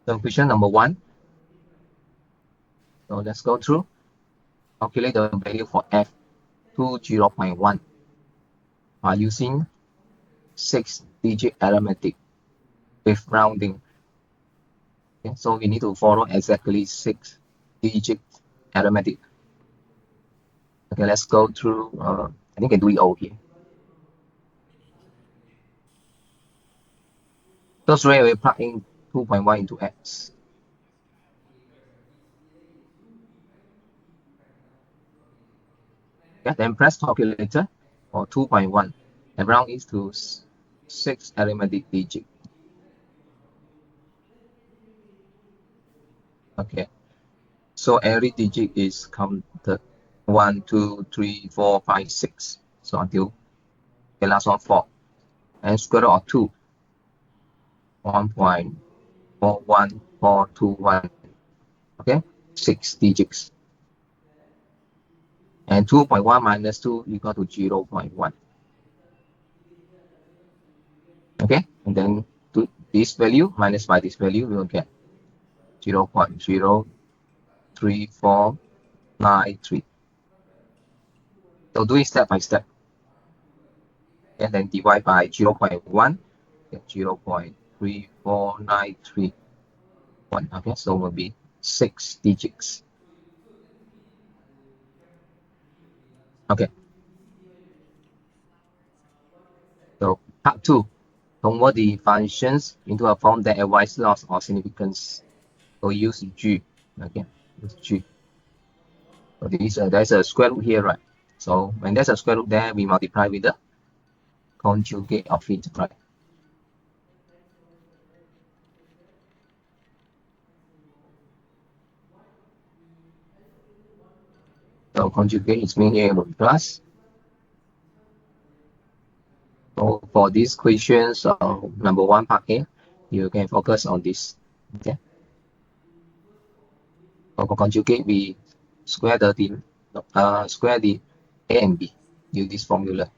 So question number 1. So let's go through. Calculate the value for f to 0.1 by using 6-digit arithmetic with rounding. Okay, so we need to follow exactly 6-digit arithmetic. Okay, let's go through. I think I can do it all here. So straight away plug in 2.1 into x. Okay, then press calculator for 2.1 and round it to 6 arithmetic digit. Okay, so every digit is counted 1, 2, 3, 4, 5, 6. So until the last one 4. And square root of 2, 1.41421. Okay, 6 digits. And 2.1 minus 2 equal to 0.1. Okay, and then to this value minus by this value, we will get 0.03493. So do it step by step. And then divide by 0.1, get 0.34931. Okay, so it will be 6 digits. Okay. So part 2. Convert the functions into a form that avoids loss or significance. So use G. Okay, use G. So there's a square root here, right? So when there's a square root there, we multiply with the conjugate of it, right? So conjugate is mean here will be plus. So for these questions, number 1 part A, you can focus on this. Okay. So for conjugate, we square the A and B. Use this formula.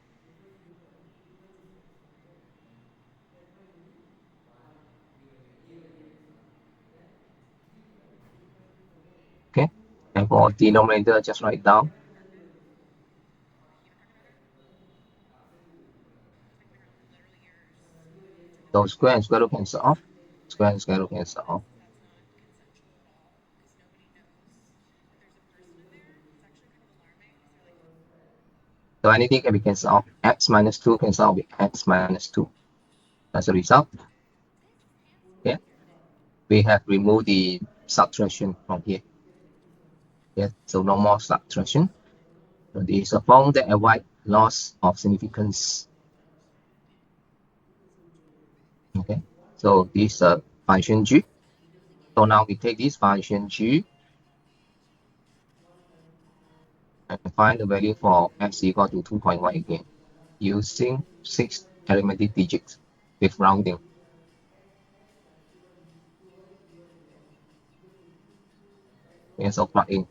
Okay. And for denominator, just write down. So square and square root cancel off. Square and square root cancel off. So anything can be cancelled off. X minus 2 cancel off with x minus 2. That's the result. Okay. We have removed the subtraction from here. Yeah, so no more subtraction. So this is a form that avoids loss of significance. Okay, so this is a function g. So now we take this function g and find the value for x equal to 2.1 again, using 6 arithmetic digits with rounding. Okay, so plug in.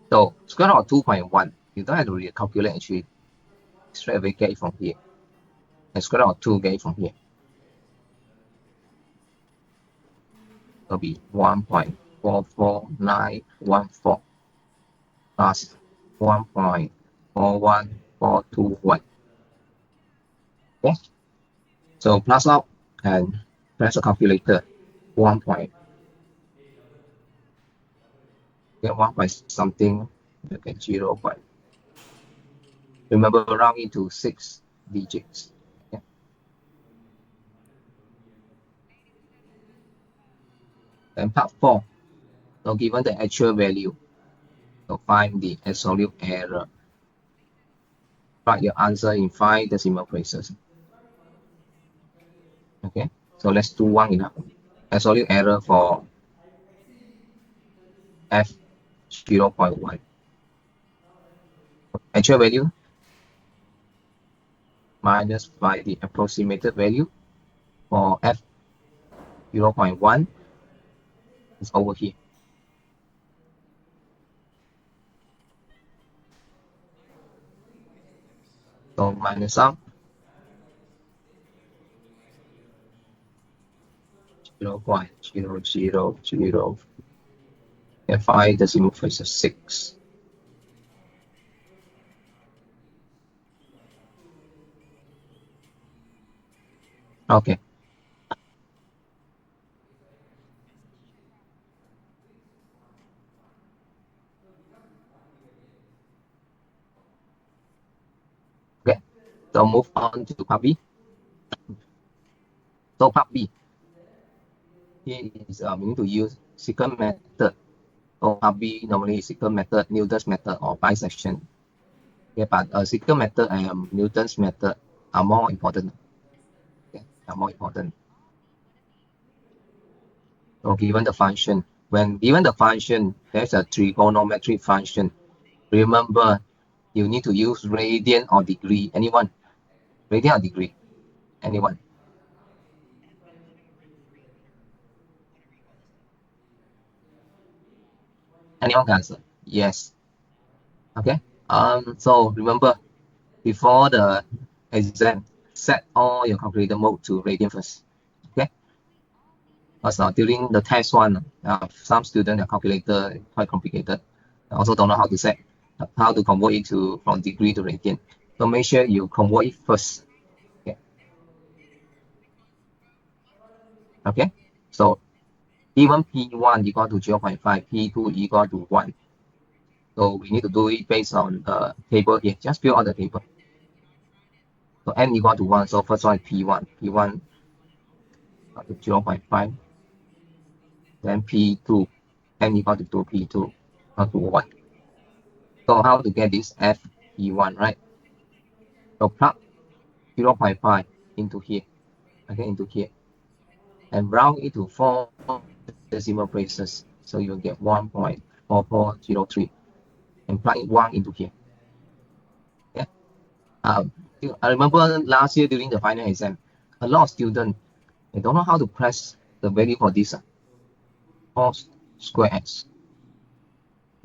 So square root of 2.1, you don't have to recalculate actually. Straight away get it from here. And square root of 2 get it from here. It'll be 1.44914 plus 1.41421. Okay, so plus out and press the calculator. 1 point, get 1 by something, you get 0 point. Remember, round into 6 digits. Okay. Then part 4. So given the actual value, so find the absolute error. Write your answer in 5 decimal places. Okay, so let's do one enough. Absolute error for f 0.1. Actual value minus by the approximated value for f 0.1 is over here. So minus out 0.0000 and 5 decimal places 6. Okay, okay. So move on to part B. So part B, here is we need to use secant method. So part B normally is secant method, Newton's method, or bisection. Okay, but secant method and Newton's method are more important. Okay, are more important. So given the function, when given the function, there's a trigonometric function. Remember, you need to use radian or degree. Anyone? Radian or degree? Anyone? Anyone can answer? Yes. Okay. So remember, before the exam, set all your calculator mode to radian first. Okay. Because during the test one, some student their calculator quite complicated. I also don't know how to set, how to convert it to from degree to radian. So make sure you convert it first. Okay. Okay. So even P1 equal to 0.5, P2 equal to 1. So we need to do it based on the table here. Just fill out the table. So n equal to 1. So first one is P1. P1 equal to 0.5. Then P2. N equal to 2. P2 equal to 1. So how to get this F P1, right? So plug 0.5 into here. Okay, into here. And round it to 4 decimal places. So you'll get 1.4403. And plug it 1 into here. Yeah. Um, I remember last year during the final exam, a lot of students they don't know how to press the value for this cos square x.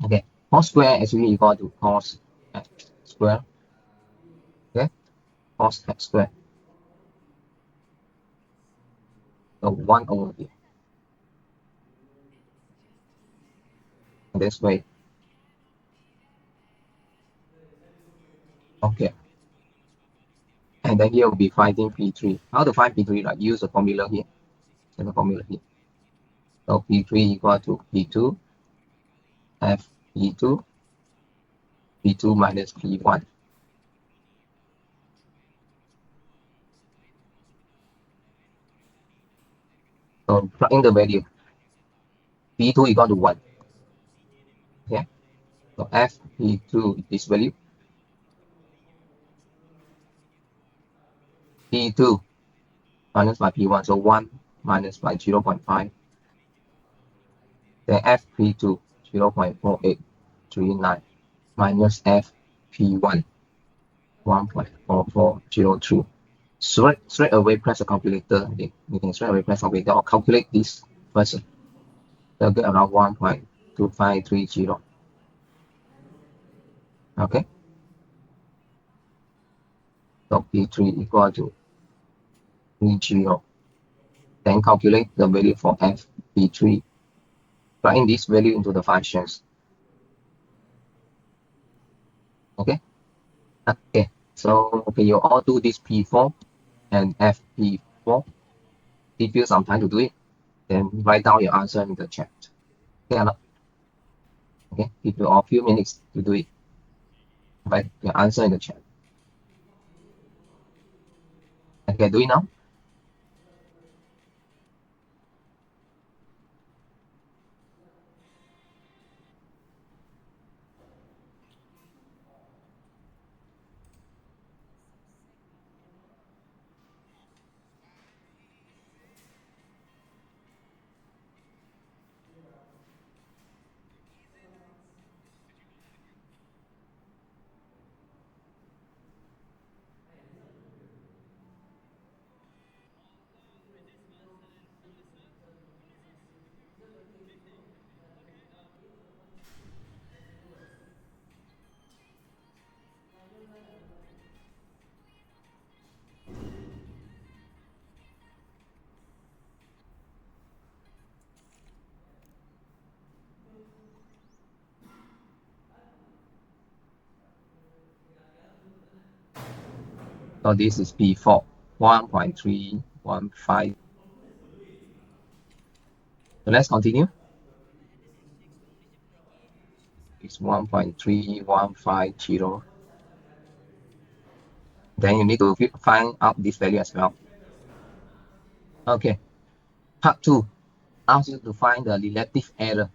Okay, cos square actually equal to cos x square. Okay, cos x square. So 1 over here. And this way. Okay. And then here will be finding P3. How to find P3? Like use the formula here. So the formula here. So P3 equal to P2 F P2 P2 minus P1. So plug in the value. P2 equal to 1. Okay. So F P2 is value. P2 minus by P1. So 1 minus by 0.5. Then FP2 0.4839 minus FP1 1.4403. Straight away press the calculator. You can straight away press the calculator or calculate this first. They'll get around 1.2530. Okay. So P3 equal to 30. Then calculate the value for FP3. Plug in this value into the functions. Okay. Okay. So okay, you all do this P4 and FP4. Give you some time to do it. Then write down your answer in the chat. Okay, okay, give you a few minutes to do it. Write your answer in the chat. Okay, do it now. So this is P4, 1.315. So let's continue. It's 1.3150. Then you need to find out this value as well. Okay, part 2 asks you to find the relative error.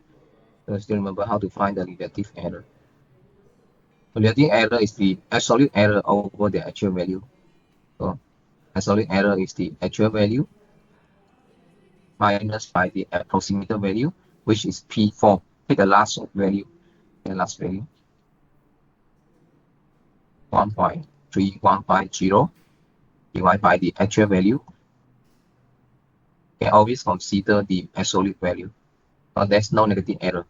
So still remember how to find the relative error. The relative error is the absolute error over the actual value. So absolute error is the actual value minus by the approximate value, which is P4. Take the last value, 1.3150 divided by the actual value. You can always consider the absolute value. So there's no negative error.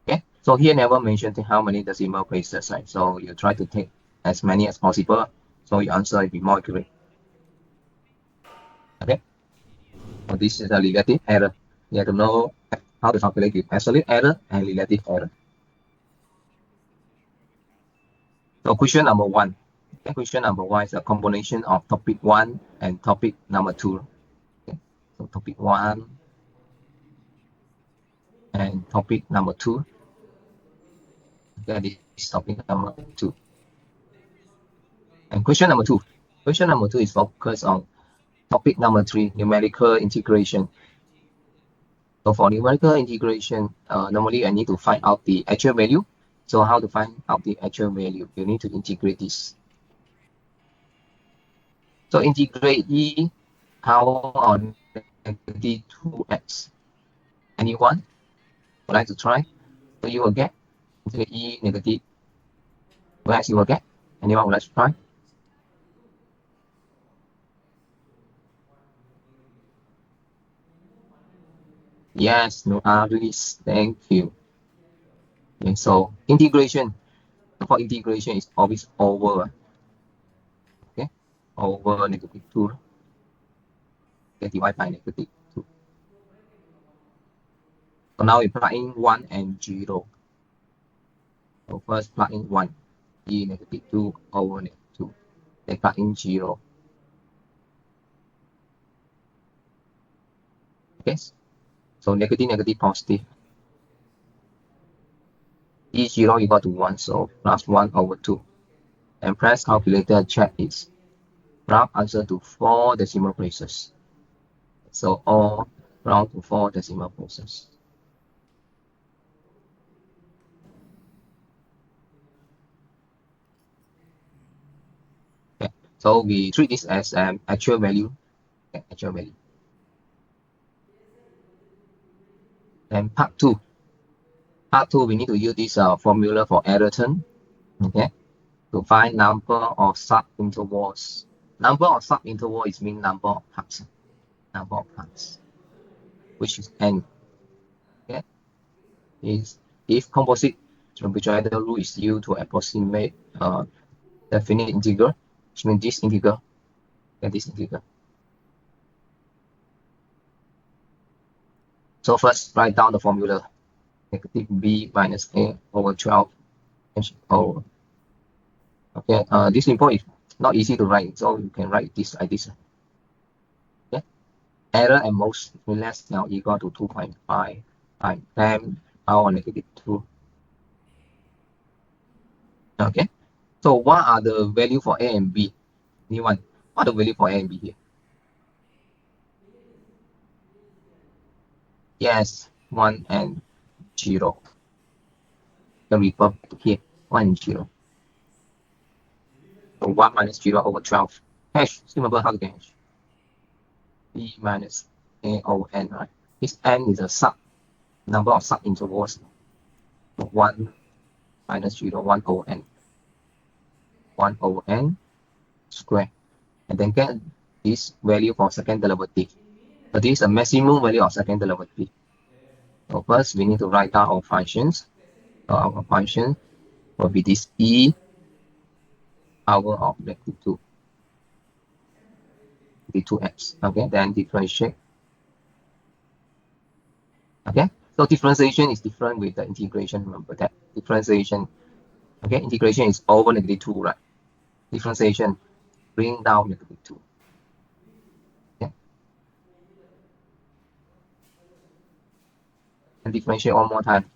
Okay, so here never mentioned how many decimal places, right? So you try to take as many as possible, so your answer will be more accurate. Okay, so this is a relative error. You have to know how to calculate the absolute error and relative error. So question number 1. Okay, question number 1 is a combination of topic 1 and topic number 2. Okay, so topic 1 and topic number 2. That is topic number 2. And question number 2. Question number 2 is focused on topic number 3, numerical integration. So for numerical integration, normally I need to find out the actual value. So how to find out the actual value? You need to integrate this. So integrate e power on negative 2x. Anyone would like to try? So you will get integrate e negative 2x. You will get. Anyone would like to try? Yes, no worries. Thank you. Okay, so integration. For integration is always over. Okay, over negative 2. Okay, divided by negative 2. So now we plug in 1 and 0. So first plug in 1, e negative 2 over negative 2. Then plug in 0. Okay, so negative, negative, positive. E0 equal to 1, so plus 1 over 2. And press calculator, check its round answer to 4 decimal places. So all round to 4 decimal places. Okay, so we treat this as an actual value. Okay, actual value. And part 2. Part 2, we need to use this formula for error term. Okay, to find number of subintervals. Number of subintervals is mean number of parts. Number of parts, which is n. Okay, is if composite trapezoidal rule is used to approximate definite integral, which means this integral and this integral. So first write down the formula. Negative b minus a over 12 h over. Okay, this info is not easy to write, so you can write this like this. Okay, error at most less than or equal to 2.5 times 10 power negative 2. Okay, so what are the value for a and b? Anyone? What are the value for a and b here? Yes, 1 and 0. The reverb here, 1 and 0. So 1 minus 0 over 12. Hash, still remember how to get hash. B minus A over n, right? This n is a number of subintervals. So 1 minus 0, 1 over n. 1 over n square. And then get this value for second derivative. So this is a maximum value of second derivative. So first we need to write down our functions. So our function will be this e power of negative 2. The 2x. Okay, then differentiate. Okay, So differentiation is different with the integration. Remember that differentiation, okay, integration is over -2, right? Differentiation bring down -2. Okay, and differentiate one more time.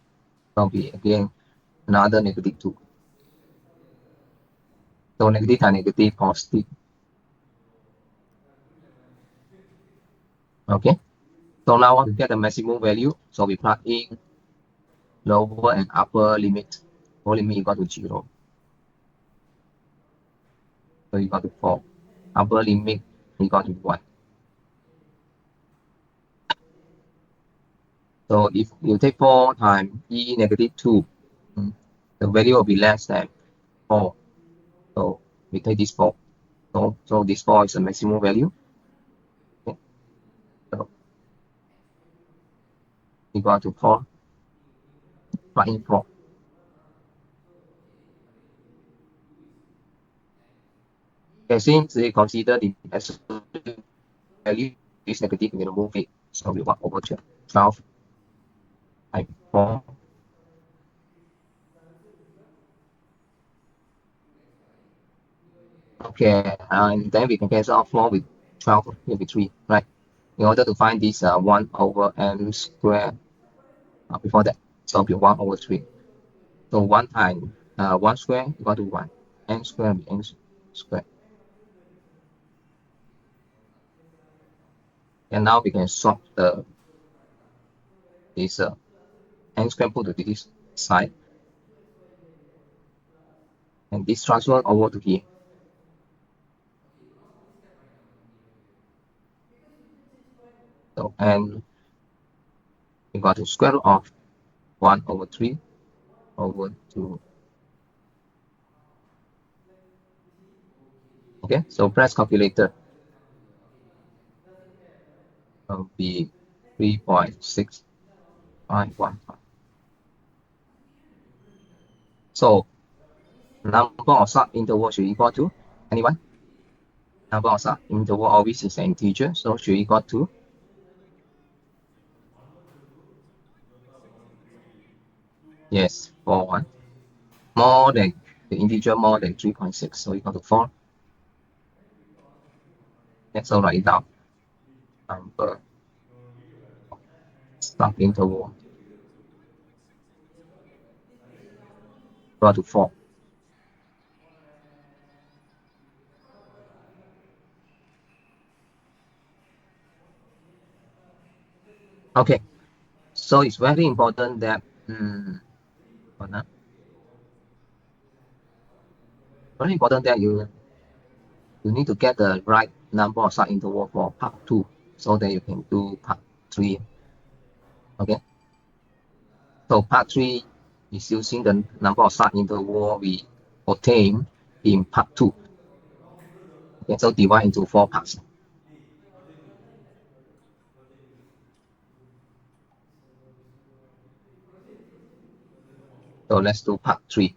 So be again another -2. So negative times negative positive. Okay. So now I want to get the maximum value. So we plug in lower and upper limit. Lower limit equal to 0. So equal to 4. Upper limit equal to 1. So if you take 4 times e -2, the value will be less than 4. So we take this 4. So this 4 is the maximum value. Okay. So equal to 4. Plug in 4. Okay, since they consider the absolute value is negative, we will move it. So we want over 12 times 4. Okay, and then we can cancel out 4 with 12 here with 3, right? In order to find this 1 over m squared before that, so it'll be 1 over 3. So 1 times 1 squared equal to 1. M squared will be m squared. And now we can swap this m squared put to this side. And this transfer over to here. So n equal to square root of 1 over 3 over 2. Okay, so press calculator. Will be 3.6515. So number of sub-interval should equal to anyone? Number of sub-interval always is an integer, so should equal to yes, 4 more than the integer more than 3.6, so equal to 4. Let's all write it down. Number sub-interval equal to 4. Okay, so it's very important that very important that you need to get the right number of sub-interval for part 2 so that you can do part 3. Okay, so part 3 is using the number of sub-interval we obtained in part 2. Okay, so divide into 4 parts. So let's do part 3.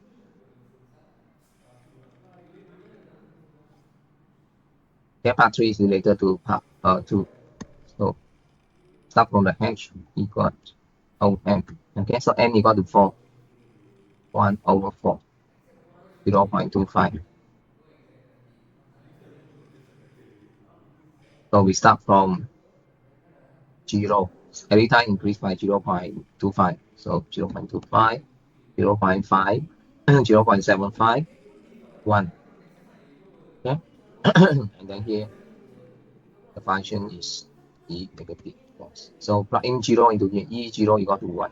Okay, part 3 is related to part 2. So start from the h equal to n. Okay, so n equal to 4. 1 over 4. 0.25. So we start from 0. Every time increase by 0.25. So 0.25, 0.5, 0.75, 1. Okay. And then here the function is e negative. So plug in 0 into here, e0 equal to 1.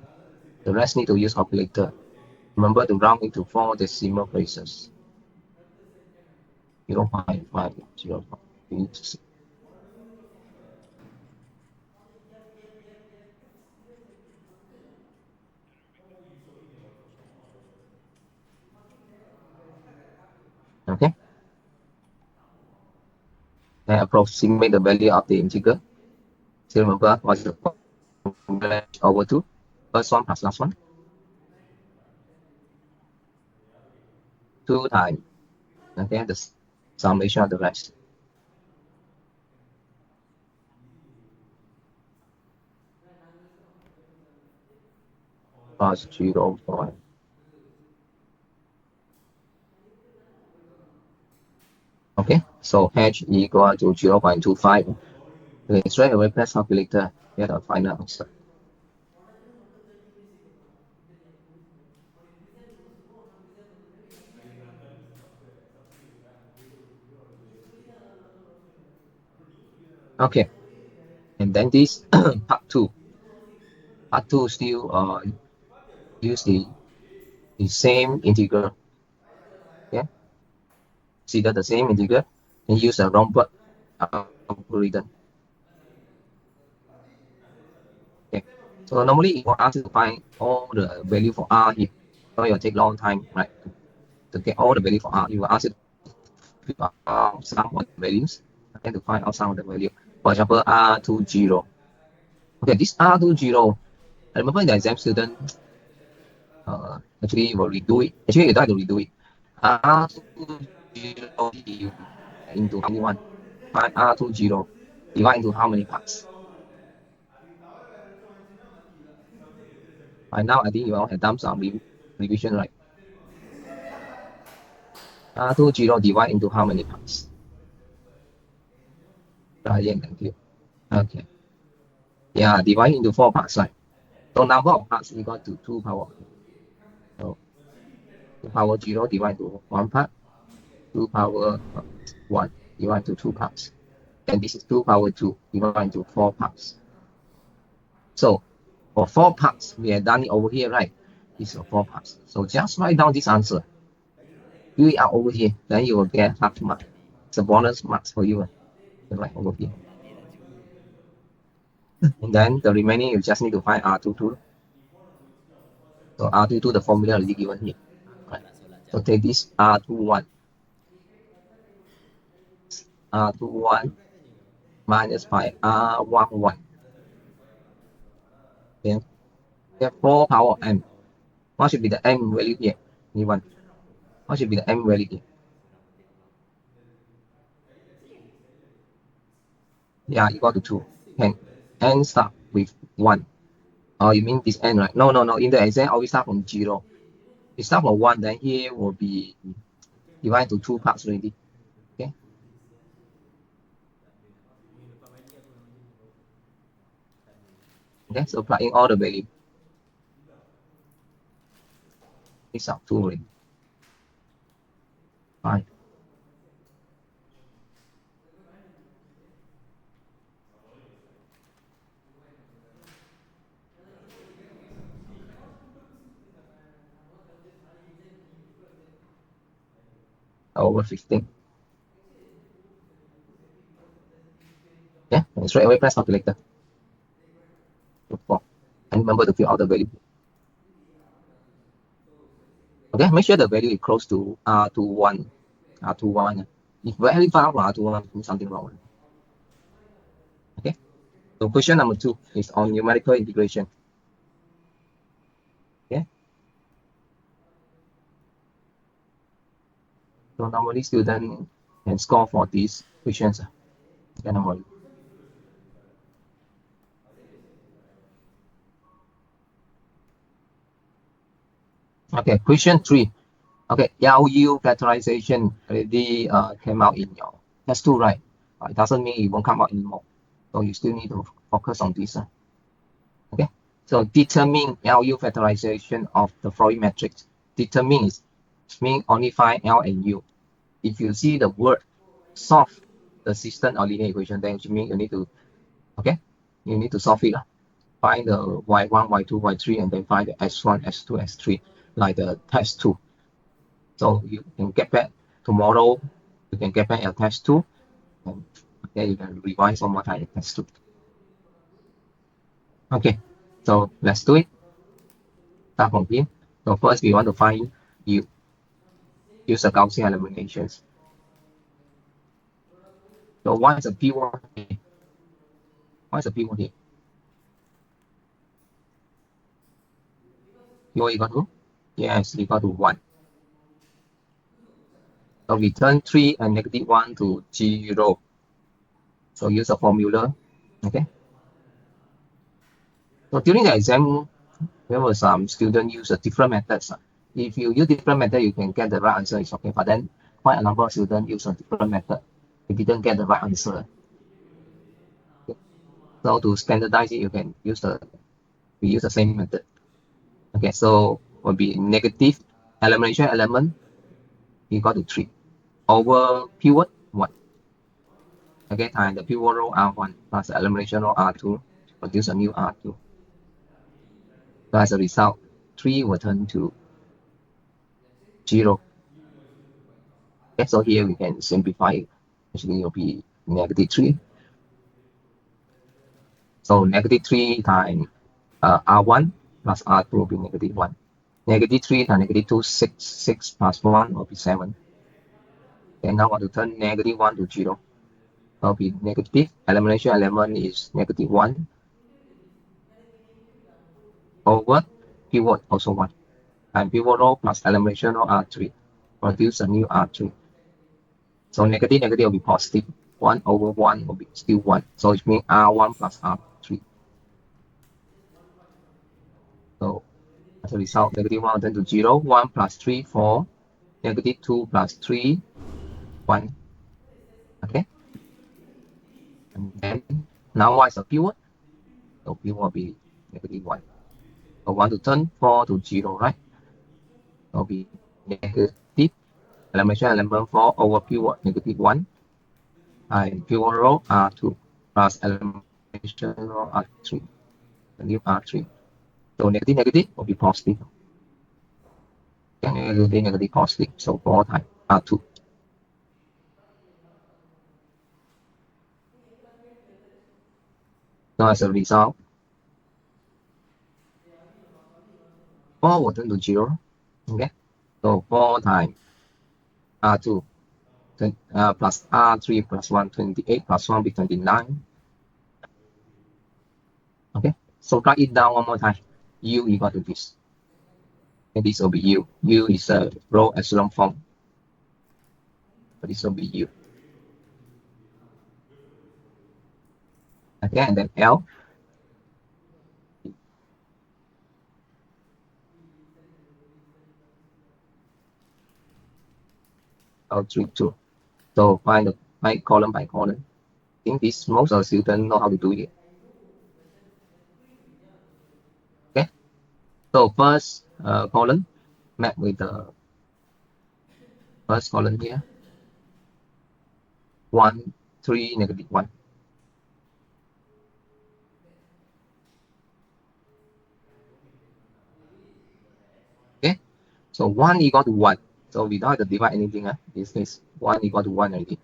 The rest need to use calculator. Remember to round it to 4 decimal places. 0.5, 0.6. Okay. And approximate the value of the integer. So remember what's the formula over 2? First one plus last one. 2 times. Okay, the summation of the rest. plus 0. Okay, so h equal to 0.25. Okay, straight away press calculator, get a final answer. Okay, and then this part two. Part two still use the same integral. Okay, consider the same integral and use a Rhombus algorithm. Okay, so normally it will ask you to find all the value for r here. So it will take long time, right? To get all the value for r, you will ask you to fill out some of the values and to find out some of the value. For example, r20. Okay, this r20, I remember in the exam student actually will redo it. Actually, you don't have to redo it. R20 into how many one? Find R20 divide into how many parts? By now, I think you all have done some revision, right? R20 divide into how many parts? Yeah, thank you. Okay. Yeah, divide into 4 parts, right? So number of parts equal to 2 power. So 2 power 0 divided to 1 part, 2 power 1 divided to 2 parts. And this is 2 power 2 divided into 4 parts. So for 4 parts, we have done it over here, right? These are 4 parts. So just write down this answer. Fill it out over here, then you will get half mark. It's a bonus marks for you. Right over here. And then the remaining you just need to find R22. So R22, the formula already given here. Right. So take this R21. R21 minus by R11. Then get 4 power m. What should be the m value here? Given. What should be the m value here? Yeah, equal to 2. Can n start with 1. Oh, you mean this n, right? No, no, no. In the exam, always start from 0. It start from 1, then here will be divided to 2 parts already. Okay. Okay, so plug in all the value. It's up 2 already. 5. Over 15. Yeah, and straight away press calculator. 4. And remember to fill out the value. Okay, make sure the value is close to R21. R21. If very far from R21, something wrong. Okay, so question number 2 is on numerical integration. Okay, so normally students can score for these questions. Okay, normally. Okay, question 3. Okay, LU factorization already came out in your test 2, right? It doesn't mean it won't come out anymore. So you still need to focus on this. Okay, so determine LU factorization of the Floyd matrix. Determine means only find L and U. If you see the word solve the system or linear equation, then it means you need to, okay, you need to solve it. Find the y1, y2, y3, and then find the s1, s2, s3, like the test 2. So you can get back tomorrow, you can get back your test 2, and then you can revise one more time test 2. Okay, so let's do it. Start from here. So first we want to find U. Use the Gaussian eliminations. So what is a P1 here? What is a P1 here? U equal to? Yes, equal to 1. So we turn 3 and -1 to 0. So use the formula. Okay. So during the exam, There were some students use a different methods. If you use different method, you can get the right answer, it's okay. But then quite a number of students use a different method. They didn't get the right answer. Okay. So to standardize it, you can use we use the same method. Okay, so will be negative elimination element equal to 3 over pivot 1. Okay, and the pivot row R1 plus the elimination row R2 produce a new R2. So as a result, 3 will turn to 0. Okay, so here we can simplify it. Actually, it will be negative 3. So negative 3 times R1 plus R2 will be negative 1. Negative 3 times negative 2, 6. 6 plus 1 will be 7. And now I want to turn negative 1 to 0. Will be negative. Elimination element is negative 1 over pivot also 1. And pivot row plus elimination row R3 produce a new R3. So negative negative will be positive. 1 over 1 will be still 1. So it means R1 plus R3. So as a result, negative 1 will turn to 0. 1 plus 3, 4. Negative 2 plus 3, 1. Okay. And then now what is a pivot? So pivot will be negative 1. So 1 to turn 4 to 0, right? So will be negative elimination element 4 over pivot negative 1. And pivot row R2 plus elimination row R3. The new R3. So negative negative will be positive. Negative negative positive. So 4 times R2. So as a result, 4 will turn to 0. Okay. So 4 times R2 plus R3 plus 1, 28 plus 1 will be 29. Okay. So write it down one more time. U equal to this. And this will be U. U is a row echelon form. So this will be U. Okay, and then L. L3, 2. So find the column by column. I think this most of the students know how to do it. Okay. So first column map with the first column here. 1, 3, negative 1. Okay. So 1 equal to 1. So we don't have to divide anything. This is 1 equal to 1 already.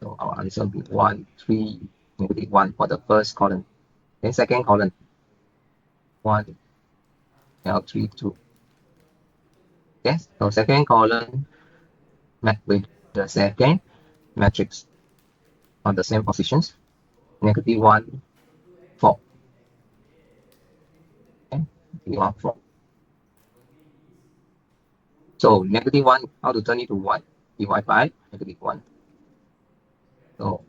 So our answer will be 1, 3, negative 1 for the first column. Then second column, 1, L3, 2. Yes, so second column map with the second matrix on the same positions. Negative 1, 4. Okay, negative 1, 4. So negative 1, how to turn it to 1? Divide by negative 1. So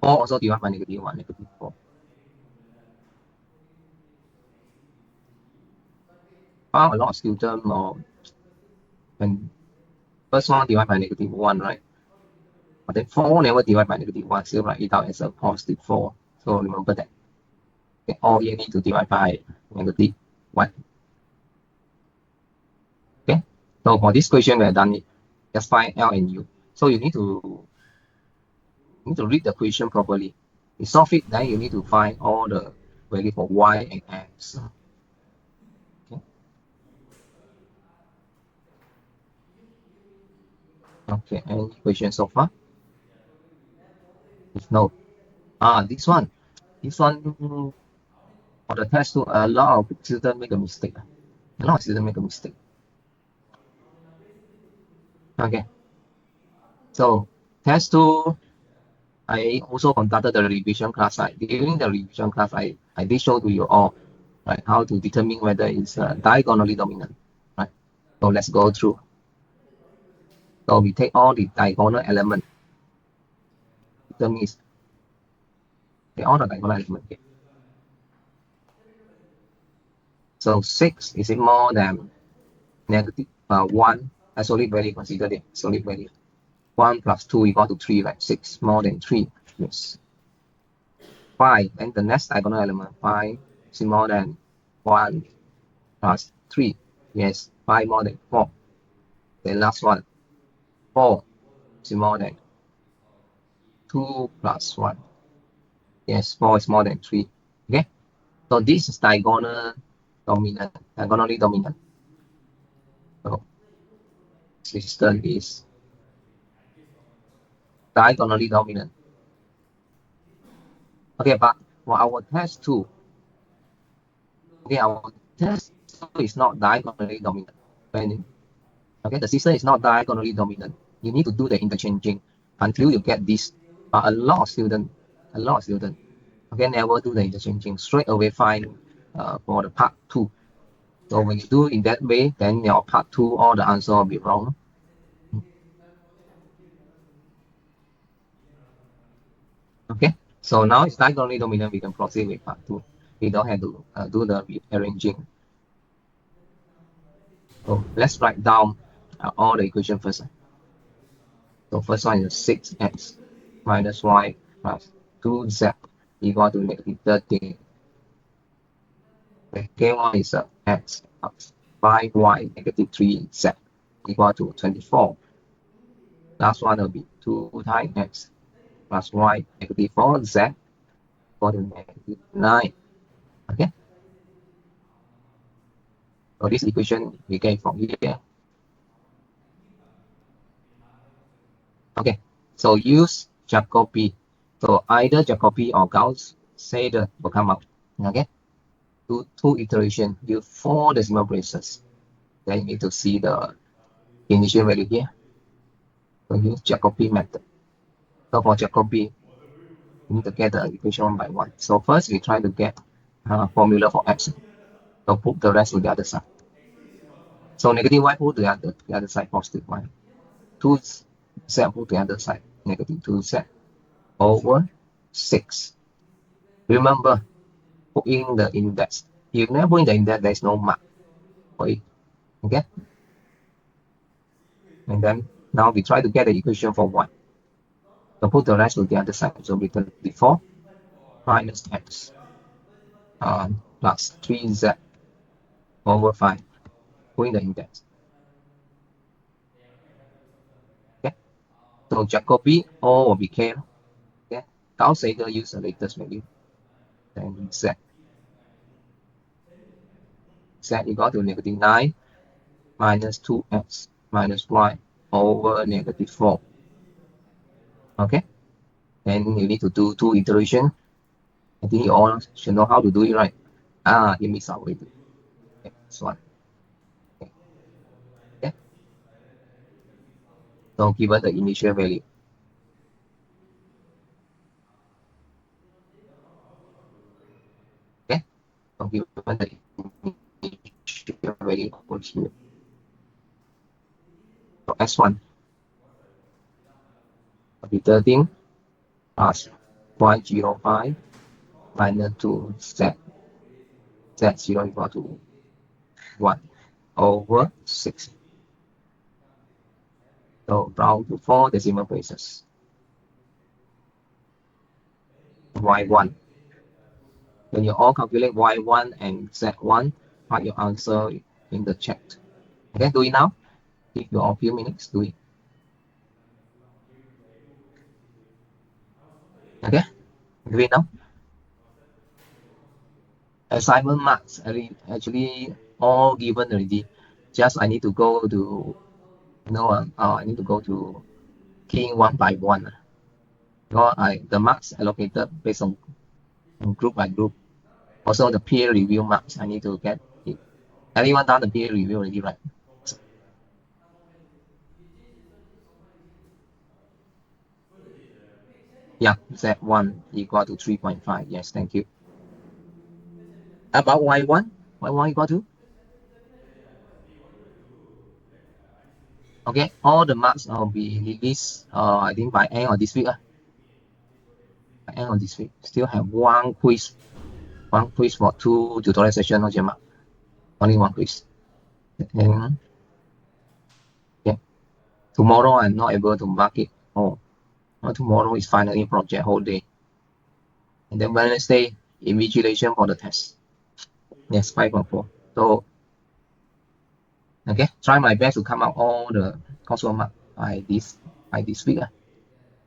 4 also divide by negative 1, negative 4. Found a lot of students or when first one divide by negative 1, right? But then 4 never divide by negative 1, still write it out as a positive 4. So remember that. Okay, all you need to divide by negative 1. Okay, so for this question, we have done it. Just find L and U. So you need to read the question properly. You solve it, then you need to find all the value for Y and X. Okay. Okay, any question so far? If no, this one for the test too, a lot of students make a mistake. A lot of students make a mistake. Okay, so test two, I also conducted the revision class. During the revision class, I did show to you all, right, how to determine whether it's diagonally dominant, right? So let's go through. So we take all the diagonal element, determine all the diagonal element here. So 6, is it more than negative 1? A solid value, consider it solid value. 1 plus 2 equal to 3, right? 6 more than 3. Yes. 5, and the next diagonal element, 5 is more than 1 plus 3. Yes, 5 more than 4. The last one, 4 is more than 2 plus 1. Yes, 4 is more than 3. Okay, so this is diagonal dominant, diagonally dominant. So system is diagonally dominant. Okay, but for our test 2, okay, our test 2 is not diagonally dominant. Okay, the system is not diagonally dominant. You need to do the interchanging until you get this. But a lot of students, okay, never do the interchanging. Straight away find for the part 2. So when you do in that way, then your part 2, all the answer will be wrong. Okay, so now it's diagonally dominant. We can proceed with part 2. We don't have to do the rearranging. So let's write down all the equation first. So first one is 6x minus y plus 2z equal to negative 30. Second one is x plus 5y negative 3z equal to 24. Last one will be 2 times x plus y negative 4z equal to negative 9. Okay, so this equation we get from here. Okay, so use Jacobi. So either Jacobi or Gauss Seidel will come up. Okay, do 2 iteration, use 4 decimal places. Then you need to see the initial value here. So use Jacobi method. So for Jacobi, we need to get the equation one by one. So first we try to get formula for x. So put the rest to the other side. So negative y put the other side, positive y. 2z put the other side, negative 2z over 6. Remember, put in the index. If you never put in the index, there is no mark for it. Okay? And then now we try to get the equation for y. So put the rest to the other side. So we 34 minus x plus 3z over 5. Put in the index. Okay? So Jacobi all will be k. Okay? Gauss Seidel use the latest value. Then z. Z equal to negative 9 minus 2x minus y over negative 4. Okay? Then you need to do 2 iteration. I think you all should know how to do it, right? You miss out with this one. Okay. So given the initial value. Okay. So given the initial value here. So S1 will be 13 plus 0.05 minus 2z. Z0 equal to 1 over 6. So round to 4 decimal places. Y1. When you all calculate Y1 and Z1, write your answer in the chat. Okay, do it now. Give you a few minutes, do it. Okay, do it now. Assignment marks actually all given already. Just I need to go to, I need to go to keying one by one. Because the marks allocated based on group by group. Also the peer review marks, I need to get it. Everyone done the peer review already, right? Yeah, Z1 equal to 3.5. Yes, thank you. About Y1, Y1 equal to? Okay, all the marks will be released, I think by end of this week. By end of this week, still have one quiz for 2 tutorial session, 好似嘛？ only one quiz. And yeah, tomorrow I'm not able to mark it. Oh, tomorrow is final year project whole day. And then Wednesday, invigilation for the test. Yes, 5.4. So, okay, try my best to come out all the coursework mark by this week.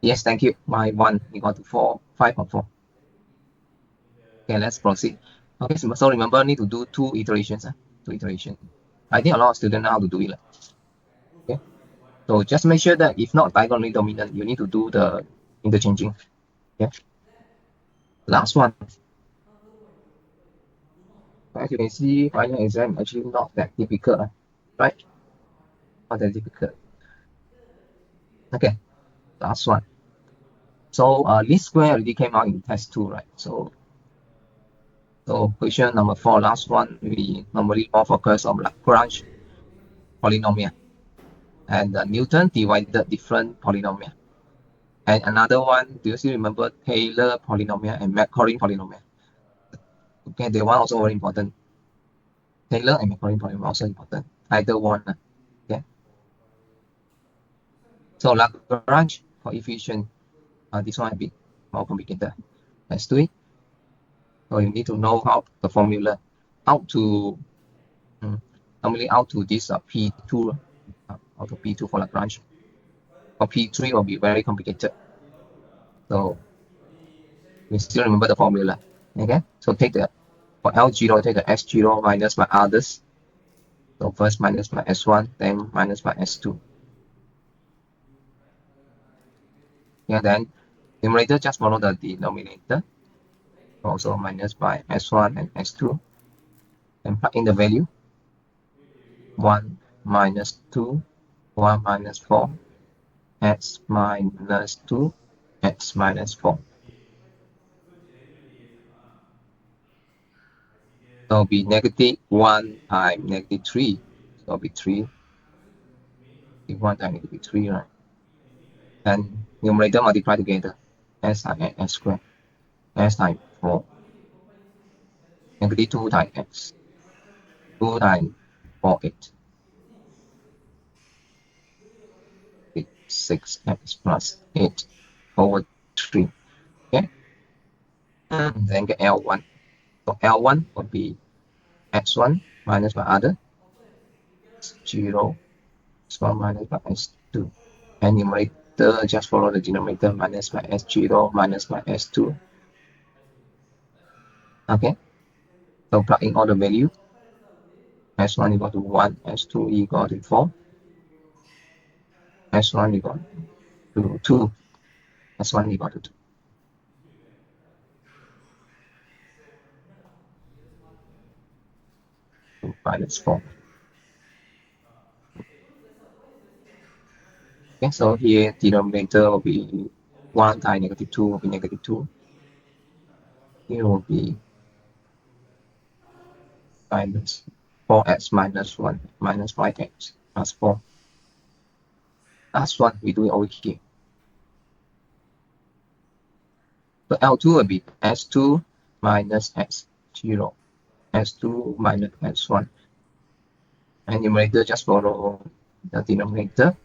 Yes, thank you. My one, we got to 5.4. Okay, let's proceed. Okay, so remember, need to do two iterations. Two iterations. I think a lot of students know how to do it. Okay, so just make sure that if not diagonally dominant, you need to do the interchanging. Okay, last one. As you can see, final exam actually not that difficult, right? Not that difficult. Okay, last one. So least square already came out in test two, right? So question number four, last one, we normally more focus on Lagrange polynomial and Newton divided different polynomial. And another one, do you still remember Taylor polynomial and Maclaurin polynomial? Okay, the one also very important. Taylor and Maclaurin polynomial also important. Either one. Okay. So Lagrange coefficient, this one a bit more complicated. Let's do it. So you need to know how the formula out to normally out to this P2, out to P2 for Lagrange. For P3 will be very complicated. So we still remember the formula. Okay, so take the for L0, take the S0 minus by others. So first minus by S1, then minus by S2. Yeah, then numerator just follow the denominator. Also minus by S1 and S2. And plug in the value. 1 minus 2, 1 minus 4, x minus 2, x minus 4. So it'll be negative 1 times negative 3. So it'll be 3. 1 times negative 3, right? And numerator multiply together. S times S squared. S times 4. Negative 2 times x. 2 times 4, 8. 6x plus 8 over 3. Okay. And then get L1. So L1 would be x1 minus by other 0 x1 minus by s2. And numerator just follow the denominator minus by s0 minus by s2. Okay. So plug in all the value. S1 equal to 1, S2 equal to 4, S1 equal to 2, S1 equal to 2. 2 minus 4. Okay, so here denominator will be 1 times negative 2 will be negative 2. Here will be minus 4x minus 1 minus 5x plus 4. Last one, we do it over here. So L2 will be S2 minus S0, S2 minus S1. And numerator just follow the denominator.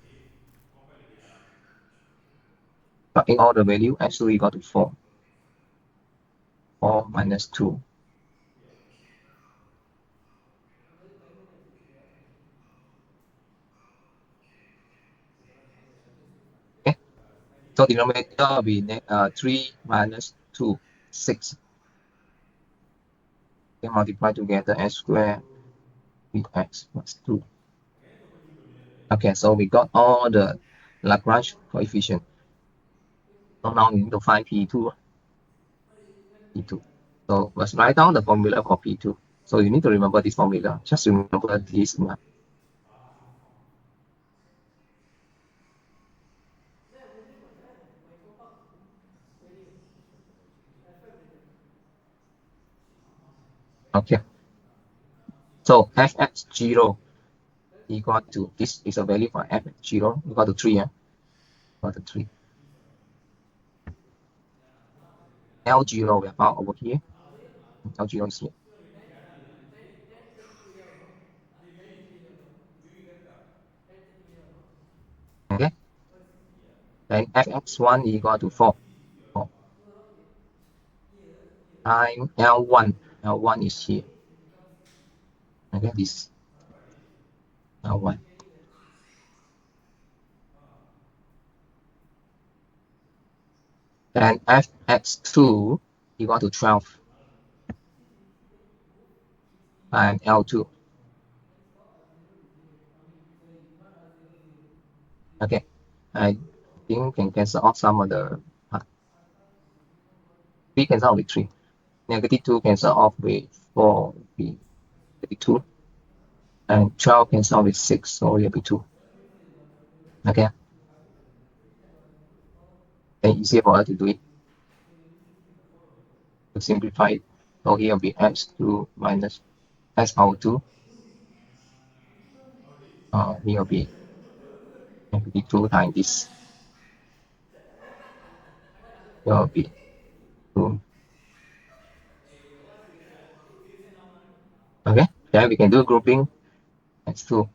But in all the value, S2 equal to 4. 4 minus 2. Okay. So denominator will be 3 minus 2, 6. They multiply together S squared with x plus 2. Okay, so we got all the Lagrange coefficient. So now we need to find P2. P2. So let's write down the formula for P2. So you need to remember this formula. Just remember this one. Okay. So fx0 equal to, this is a value for fx0 equal to 3. Equal to 3. L0 we have found over here. L0 is here. Then fx1 equal to 4. 4 time L1. L1 is here. Okay, this L1. Then fx2 equal to 12 and L2. Okay, I think we can cancel off some of the part. 3 cancel off with 3. -2 cancel off with 4 will be 2. And 12 cancel off with 6, so it will be 2. Okay, then easier for us to do it, to simplify it. So here will be x2 minus x power 2. Here will be -2 times this. Here will be 2. Okay, then we can do grouping x2.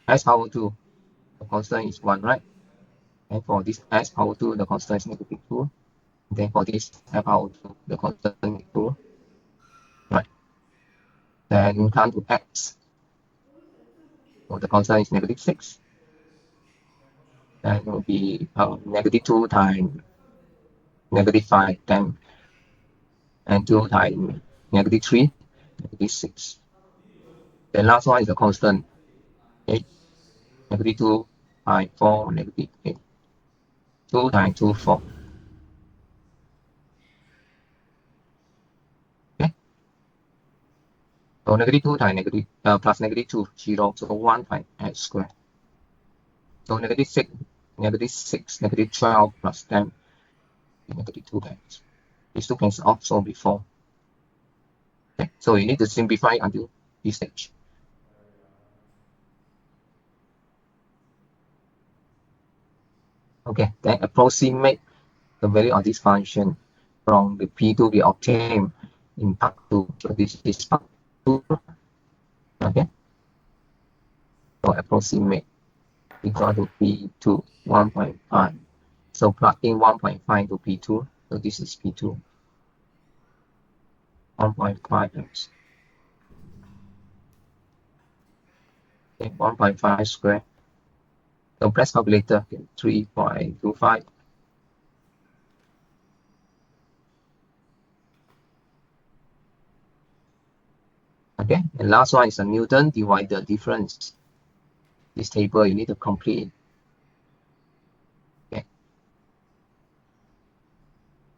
X power 2, the constant is 1, right? And for this x power 2, the constant is -2. Then for this x power 2, the constant is 2. Right. Then come to x. So the constant is -6. Then it will be -2 times -5, 10, and 2 times -3, -6. The last one is a constant, 8, -2 times 4, -8. 2 times 2, 4. Okay. So -2 times plus -2, 0. So 1 times x squared. So -6, -6, -12 plus 10, -2 times. These two cancel off, so before. Okay. So you need to simplify until this stage. Okay, then approximate the value of this function from the P2 we obtained in part 2. So this is part 2. Okay, so approximate equal to P2 1.5. So plug in 1.5 to P2. So this is P2 1.5 times. Okay, 1.5 square. So press calculator, 3.25. Okay, and last one is a Newton divider difference. This table you need to complete. Okay.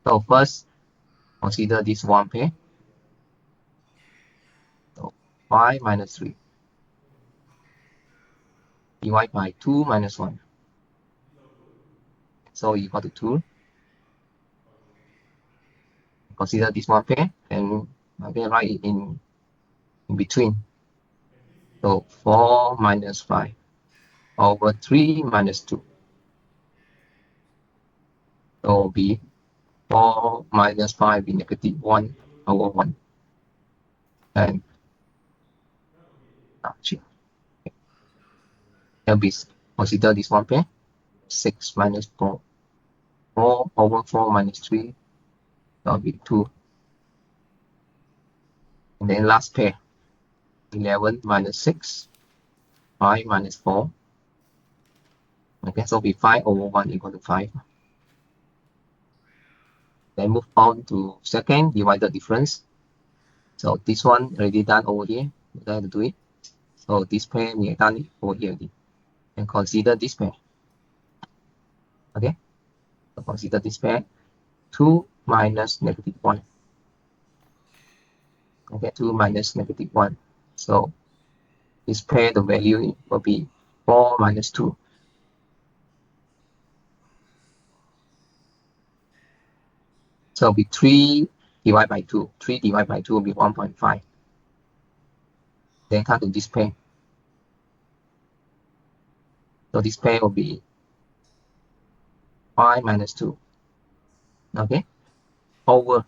So first, consider this one pair. So 5 minus 3 divided by 2 minus 1. So equal to 2. Consider this one pair and okay, write it in between. So 4 minus 5 over 3 minus 2. So it will be 4 minus 5 be -1 over 1. And that'll be consider this one pair. 6 minus 4. 4 over 4 minus 3. That'll be 2. And then last pair. 11 minus 6. 5 minus 4. Okay, so be 5 over 1 equal to 5. Then move on to second divided difference. So this one already done over here. You don't have to do it. So this pair we have done it over here already. And consider this pair. Okay. So consider this pair. 2 minus -1. Okay, 2 minus -1. So this pair the value will be 4 minus 2. So it'll be 3 divided by 2. 3 divided by 2 will be 1.5. Then come to this pair. So this pair will be 5 minus 2. Okay. Over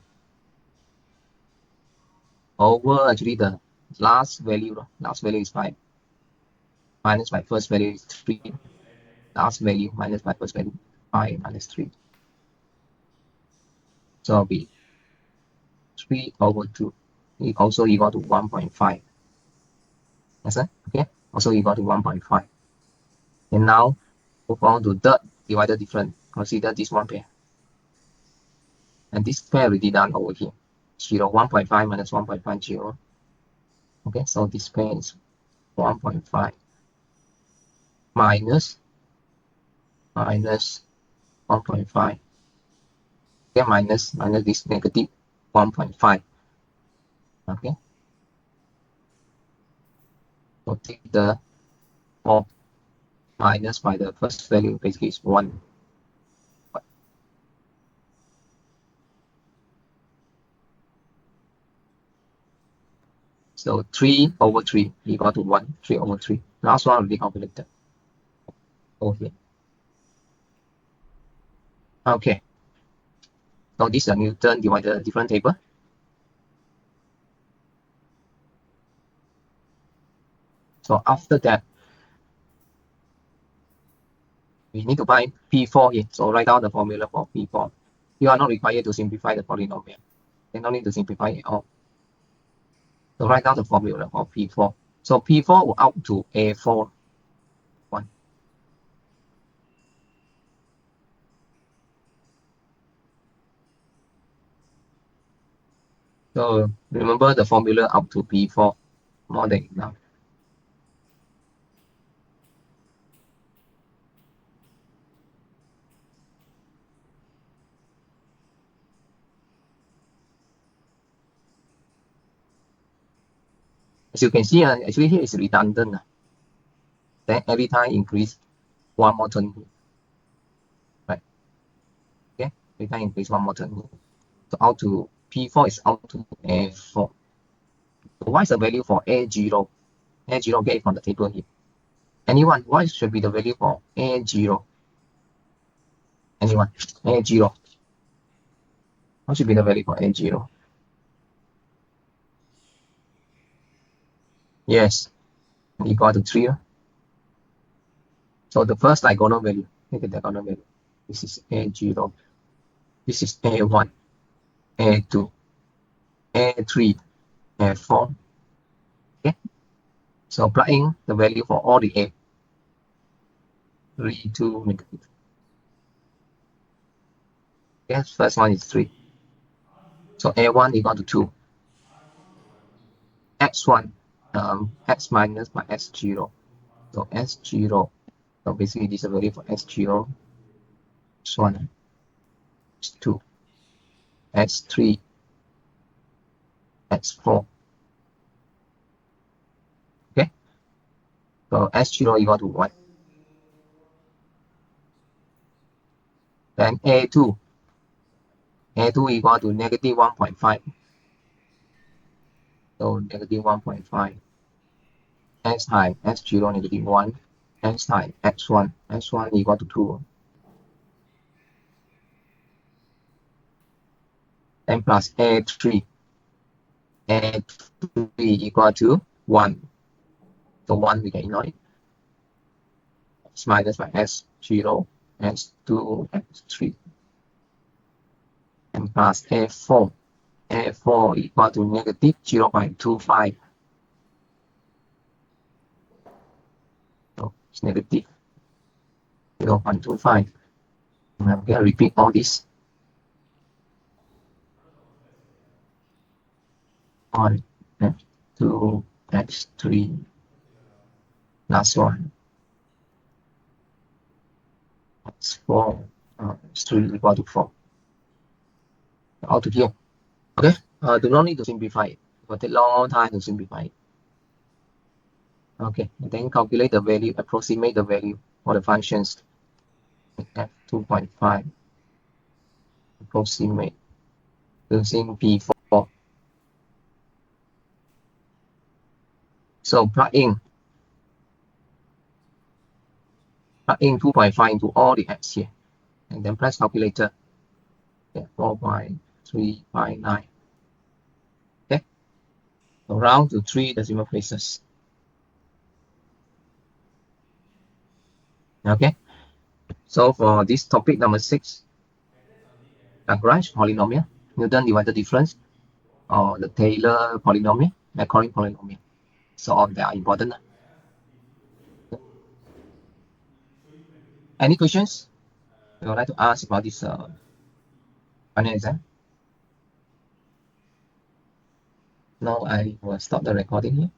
actually the last value is 5 minus my first value is 3. Last value minus my first value 5 minus 3. So it'll be 3 over 2 also equal to 1.5. Yes, okay, also equal to 1.5. And now move on to third divided difference. Consider this one pair. And this pair already done over here. 0, 1.5 minus 1.5, 0. Okay, so this pair is 1.5 minus 1.5. Okay, minus this negative 1.5. Okay, so take the 4 minus by the first value, basically is 1. So 3 over 3 equal to 1. 3 over 3. Last one will be calculated over here. Okay. So this is a Newton divided difference table. So after that, we need to find P4 here. So write down the formula for P4. You are not required to simplify the polynomial. You don't need to simplify it all. So write down the formula for P4. So P4 will out to A4. 1. So remember the formula up to P4. More than enough. As you can see, actually here is redundant. Then every time increase one more term. Right. Okay. Every time increase one more term. So out to P4 is out to A4. So what is the value for A0? A0 get it from the table here. Anyone? What should be the value for A0? Anyone? A0. What should be the value for A0? Yes. Equal to 3. So the first diagonal value. Look at the diagonal value. This is A0. This is A1. A2. A3. A4. Okay. So plug in the value for all the A. 3, 2, negative. Yes, first one is 3. So A1 equal to 2. X1, X minus by S0. So S0. So basically this is a value for S0. X1, X2, X3, X4. Okay. So S0 equal to 1. Then A2. A2 equal to negative 1.5. So negative 1.5. X times S0 negative 1. X times X1. X1 equal to 2. Then plus A3. A3 equal to 1. So 1 we can ignore it. X minus by S0, S2, S3. And plus A4. A4 equal to negative 0.25. So it's negative 0.25. And I'm going to repeat all this. 1, X2, X3. Last one. X4, X3 equal to 4. All to here. Okay. Do not need to simplify it. It will take a long time to simplify it. Okay, and then calculate the value, approximate the value for the functions. F2.5 approximate using P4. So plug in 2.5 into all the x here, and then press calculator. Yeah, 4.359. Okay, so round to 3 decimal places. Okay, So for this topic number 6, Lagrange polynomial, Newton divided difference, or the Taylor polynomial, Maclaurin polynomial. So all they are important. Any questions you would like to ask about this final exam? Now I will stop the recording here.